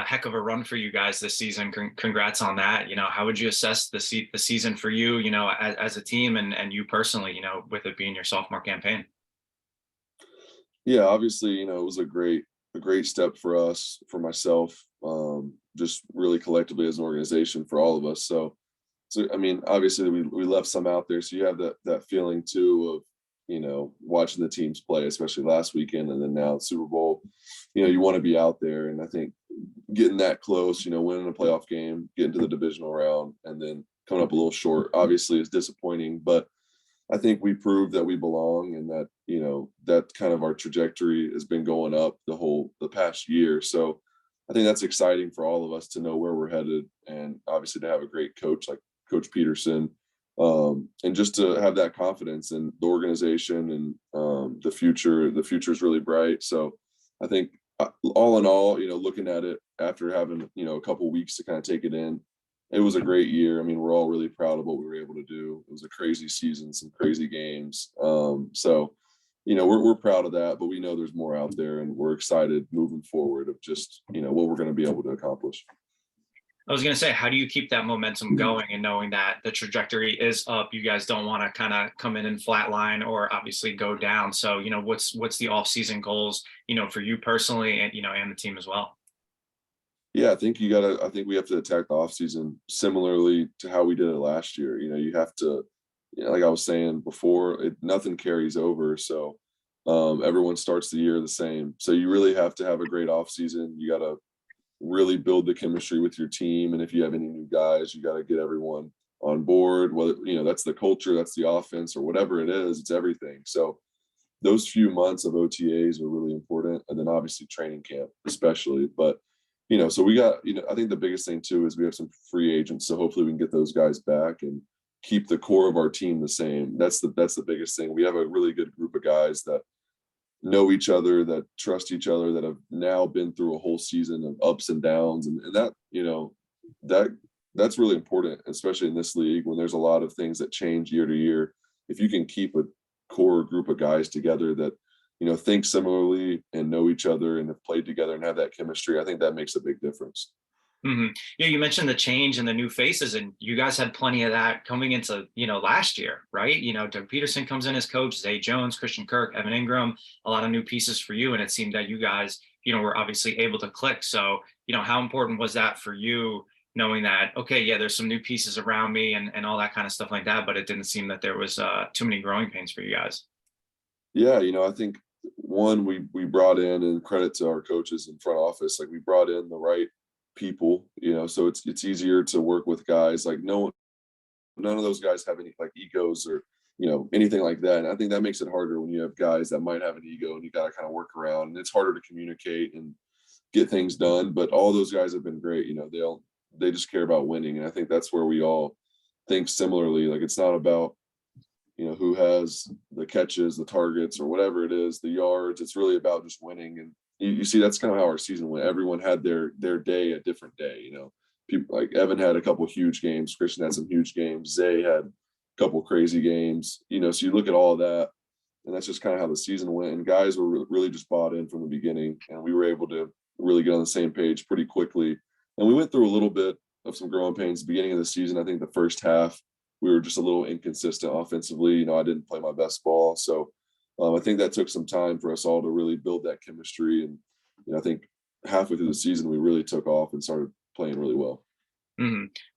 heck of a run for you guys this season. Congrats on that. How would you assess the season for you, as a team and you personally, with it being your sophomore campaign? Yeah, obviously, it was a great step for us, for myself, just really collectively as an organization for all of us. So I mean, obviously we left some out there, so you have that feeling too of watching the teams play, especially last weekend, and then now Super Bowl. You want to be out there, and I think getting that close, winning a playoff game, getting to the divisional round, and then coming up a little short, obviously is disappointing, but I think we proved that we belong and that, that kind of our trajectory has been going up the past year. So I think that's exciting for all of us to know where we're headed, and obviously to have a great coach like Coach Peterson, and just to have that confidence in the organization and the future. The future is really bright. So I think all in all, looking at it after having a couple weeks to kind of take it in, it was a great year. I mean, we're all really proud of what we were able to do. It was a crazy season, some crazy games. So, we're proud of that, but we know there's more out there, and we're excited moving forward of just, what we're going to be able to accomplish. I was going to say, how do you keep that momentum going and knowing that the trajectory is up? You guys don't want to kind of come in and flatline or obviously go down. So, what's the off-season goals, for you personally and, and the team as well? Yeah, I think we have to attack the offseason similarly to how we did it last year. You have to, like I was saying before, nothing carries over. So everyone starts the year the same. So you really have to have a great offseason. You got to really build the chemistry with your team. And if you have any new guys, you got to get everyone on board. Whether, that's the culture, that's the offense, or whatever it is, it's everything. So those few months of OTAs are really important. And then obviously training camp, especially. But so we got, I think the biggest thing too is we have some free agents. So hopefully we can get those guys back and keep the core of our team the same. That's the biggest thing. We have a really good group of guys that know each other, that trust each other, that have now been through a whole season of ups and downs. And that, that that's really important, especially in this league when there's a lot of things that change year to year. If you can keep a core group of guys together that think similarly and know each other and have played together and have that chemistry, I think that makes a big difference. Yeah, you mentioned the change and the new faces, and you guys had plenty of that coming into last year, right? Doug Peterson comes in as coach, Zay Jones, Christian Kirk, Evan Ingram, a lot of new pieces for you, and it seemed that you guys were obviously able to click. So how important was that for you, knowing that, okay, yeah, there's some new pieces around me and all that kind of stuff like that, but it didn't seem that there was too many growing pains for you guys? Yeah, I think one, we brought in, and credit to our coaches in front office, like we brought in the right people, so it's easier to work with guys. Like none of those guys have any like egos or anything like that. And I think that makes it harder when you have guys that might have an ego and you got to kind of work around, and it's harder to communicate and get things done. But all those guys have been great. They just care about winning, and I think that's where we all think similarly. Like it's not about who has the catches, the targets, or whatever it is, the yards. It's really about just winning. And you see, that's kind of how our season went. Everyone had their day, a different day. People like Evan had a couple huge games. Christian had some huge games. Zay had a couple crazy games. So you look at all of that, and that's just kind of how the season went. And guys were really just bought in from the beginning, and we were able to really get on the same page pretty quickly. And we went through a little bit of some growing pains at the beginning of the season. I think the first half, we were just a little inconsistent offensively. I didn't play my best ball. So I think that took some time for us all to really build that chemistry. And I think halfway through the season, we really took off and started playing really well.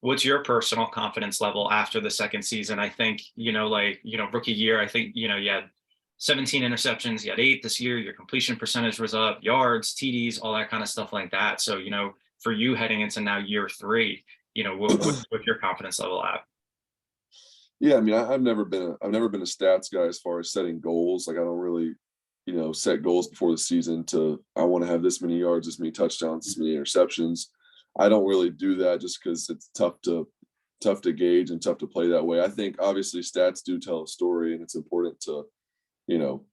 What's your personal confidence level after the second season? I think, rookie year, I think, you had 17 interceptions, you had 8 this year, your completion percentage was up, yards, TDs, all that kind of stuff like that. So, for you heading into now year 3, what's your confidence level at? Yeah, I mean, I've never been a stats guy as far as setting goals. Like I don't really, set goals before the season to I want to have this many yards, this many touchdowns, this many interceptions. I don't really do that just because it's tough to gauge and tough to play that way. I think obviously stats do tell a story, and it's important to,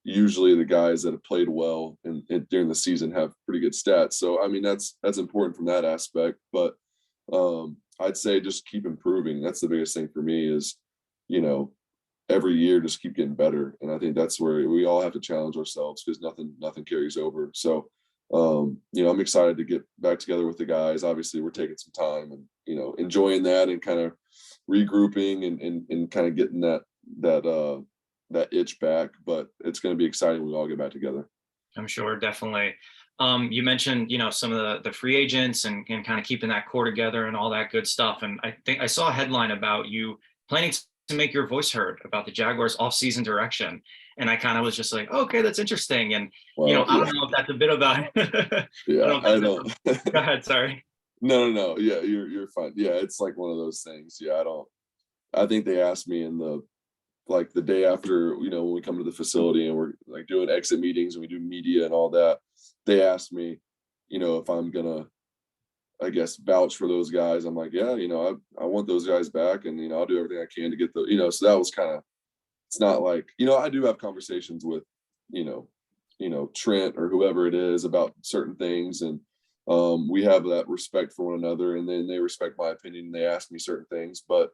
usually the guys that have played well and during the season have pretty good stats. So I mean that's important from that aspect. But I'd say just keep improving. That's the biggest thing for me is, every year just keep getting better. And I think that's where we all have to challenge ourselves because nothing carries over. So I'm excited to get back together with the guys. Obviously, we're taking some time and enjoying that and kind of regrouping and kind of getting that itch back. But it's going to be exciting when we all get back together. I'm sure, definitely. You mentioned, some of the free agents and kind of keeping that core together and all that good stuff. And I think I saw a headline about you planning to make your voice heard about the Jaguars offseason direction. And I kind of was just like, okay, that's interesting. And, Well, I don't know if that's a bit about, yeah, I don't. Go ahead, sorry. No. Yeah, you're fine. Yeah, it's like one of those things. Yeah, I don't. I think they asked me in the day after, when we come to the facility and we're like doing exit meetings and we do media and all that, they asked me, if I'm gonna, I guess, vouch for those guys. I'm like, yeah, I want those guys back, and I'll do everything I can to get so that was kind of, it's not like, I do have conversations with, Trent or whoever it is about certain things, and we have that respect for one another, and then they respect my opinion and they ask me certain things, but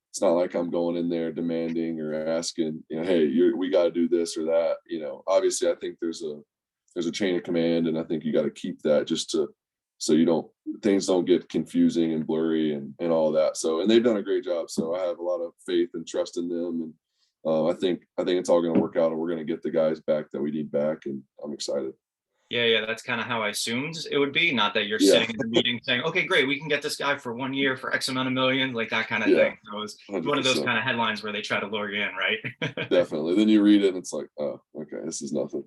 it's not like I'm going in there demanding or asking, hey, we got to do this or that. Obviously, I think there's a chain of command, and I think you got to keep that so things don't get confusing and blurry and all that. So, and they've done a great job. So I have a lot of faith and trust in them, and I think it's all going to work out, and we're going to get the guys back that we need back, and I'm excited. Yeah, that's kind of how I assumed it would be. Not that you're Yeah, sitting in the meeting saying, okay, great, we can get this guy for 1 year for X amount of millions, like that kind of yeah, thing. So it was one of those 100%. kind of headlines where they try to lure you in, right? Definitely. Then you read it and it's like, oh, okay, this is nothing.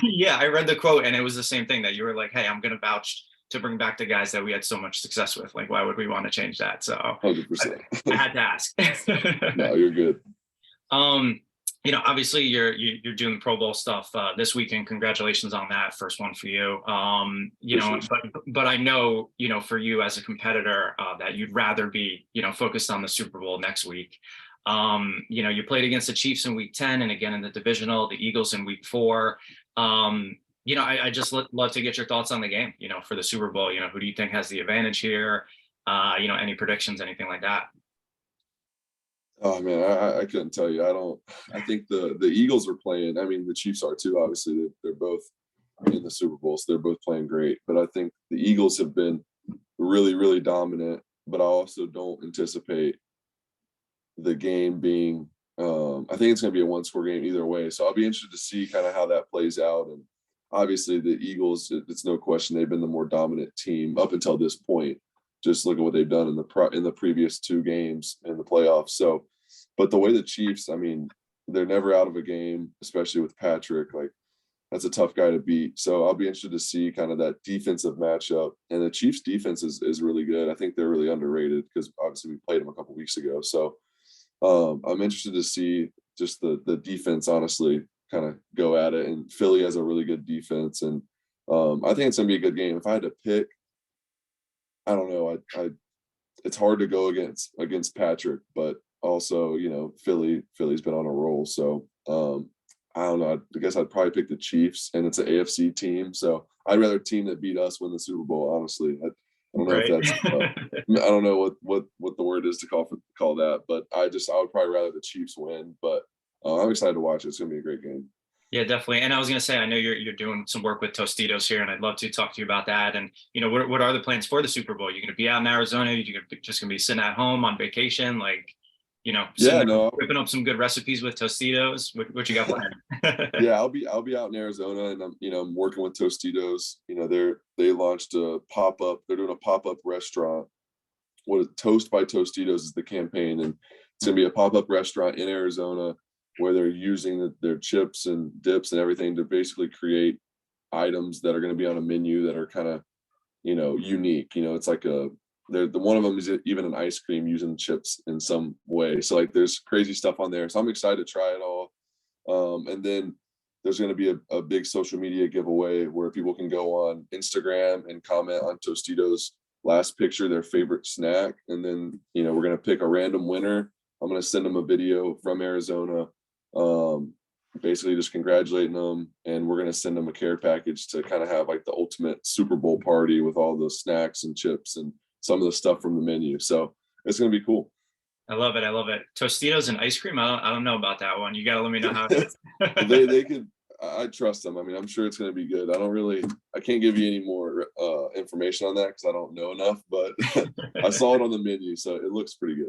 Yeah, I read the quote and it was the same thing, that you were like, hey, I'm going to vouch to bring back the guys that we had so much success with. Like, why would we want to change that? So 100%. I had to ask. No, you're good. Um, obviously you're doing Pro Bowl stuff this weekend. Congratulations on that, first one for you. Appreciate But I know, for you as a competitor, that you'd rather be, focused on the Super Bowl next week. You played against the Chiefs in week 10 and again in the divisional, the Eagles in week 4. I just love to get your thoughts on the game, for the Super Bowl. Who do you think has the advantage here? Any predictions, anything like that? Oh man, I couldn't tell you. I think the Eagles are playing. I mean, the Chiefs are too. Obviously, they're both in the Super Bowl, so they're both playing great. But I think the Eagles have been really, really dominant. But I also don't anticipate the game being. I think it's going to be a one-score game either way. So I'll be interested to see kind of how that plays out. And obviously, the Eagles, it's no question they've been the more dominant team up until this point. Just look at what they've done in the previous 2 games in the playoffs. So, but the way the Chiefs, I mean, they're never out of a game, especially with Patrick. Like, that's a tough guy to beat. So I'll be interested to see kind of that defensive matchup. And the Chiefs defense is really good. I think they're really underrated because obviously we played them a couple weeks ago. So I'm interested to see just the defense honestly kind of go at it. And Philly has a really good defense. And I think it's gonna be a good game. If I had to pick, I don't know. It's hard to go against Patrick, but also, Philly's been on a roll. So I don't know. I guess I'd probably pick the Chiefs, and it's an AFC team. So I'd rather a team that beat us win the Super Bowl. Honestly, I don't know if Right. that's I don't know what the word is to call that, but I would probably rather the Chiefs win. But I'm excited to watch it. It's gonna be a great game. Yeah, definitely. And I was going to say, I know you're doing some work with Tostitos here, and I'd love to talk to you about that. And what are the plans for the Super Bowl? You're going to be out in Arizona? You're just going to be sitting at home on vacation, like, sitting Yeah, there no, whipping up some good recipes with Tostitos? What you got planned? yeah, I'll be out in Arizona, and I'm working with Tostitos. They launched a pop up. They're doing a pop up restaurant. What is Toast by Tostitos is the campaign, and it's gonna be a pop up restaurant in Arizona where they're using their chips and dips and everything to basically create items that are going to be on a menu that are kind of unique. It's like the one of them is even an ice cream using chips in some way. So like there's crazy stuff on there. So I'm excited to try it all. And then there's going to be a big social media giveaway where people can go on Instagram and comment on Tostitos last picture, their favorite snack. And then, we're going to pick a random winner. I'm going to send them a video from Arizona, basically just congratulating them. And we're going to send them a care package to kind of have like the ultimate Super Bowl party with all the snacks and chips and some of the stuff from the menu. So it's going to be cool. I love it. Tostitos and ice cream. I don't know about that one. You got to let me know how it is. they could, I trust them. I mean, I'm sure it's going to be good. I can't give you any more information on that because I don't know enough, but I saw it on the menu, so it looks pretty good.